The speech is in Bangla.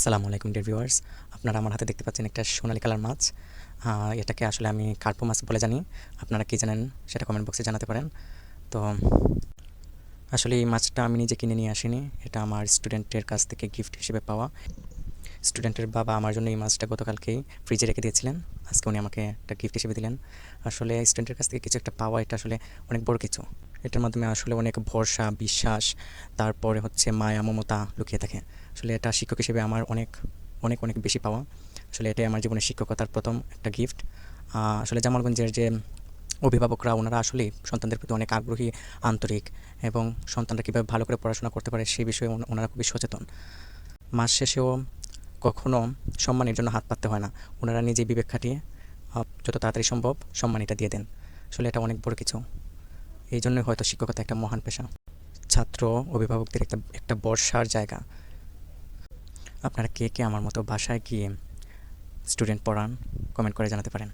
আসসালামু আলাইকুম ডিয়ার ভিউয়ার্স। আপনারা আমার হাতে দেখতে পাচ্ছেন একটা সোনালী কালার মাছ। এটাকে আসলে আমি কার্পো মাছ বলে জানি। আপনারা কি জানেন সেটা কমেন্ট বক্সে জানাতে পারেন। তো আসলে এই মাছটা আমি নিজে কিনে নিয়ে আসিনি, এটা আমার স্টুডেন্টের কাছ থেকে গিফট হিসেবে পাওয়া। স্টুডেন্টের বাবা আমার জন্য এই মাছটা গতকালকেই ফ্রিজে রেখে দিয়েছিলেন, আজকে উনি আমাকে একটা গিফট হিসেবে দিলেন। আসলে স্টুডেন্টের কাছ থেকে কিছু একটা পাওয়া, এটা আসলে অনেক বড় কিছু। এটার মাধ্যমে আসলে অনেক ভরসা, বিশ্বাস, তারপরে হচ্ছে মায়া মমতা লুকিয়ে থাকে। আসলে এটা শিক্ষক হিসেবে আমার অনেক অনেক অনেক বেশি পাওয়া। আসলে এটাই আমার জীবনের শিক্ষকতার প্রথম একটা গিফট। আসলে জামালগঞ্জের যে অভিভাবকরা, ওনারা আসলেই সন্তানদের প্রতি অনেক আগ্রহী, আন্তরিক, এবং সন্তানরা কীভাবে ভালো করে পড়াশোনা করতে পারে সেই বিষয়ে ওনারা খুবই সচেতন। মাস শেষেও কখনো সম্মানের জন্য হাত পাততে হয় না, ওনারা নিজেই বিবেক খাটিয়ে যত তাড়াতাড়ি সম্ভব সম্মান এটা দিয়ে দেন। আসলে এটা অনেক বড় কিছু। এই জন্যই হয়তো শিক্ষকতা একটা মহান পেশা, ছাত্র অভিভাবকদের একটা একটা ভরসার জায়গা। আপনারা কে কে আমার মতো বাসায় গিয়ে স্টুডেন্ট পড়ান, কমেন্ট করে জানাতে পারেন।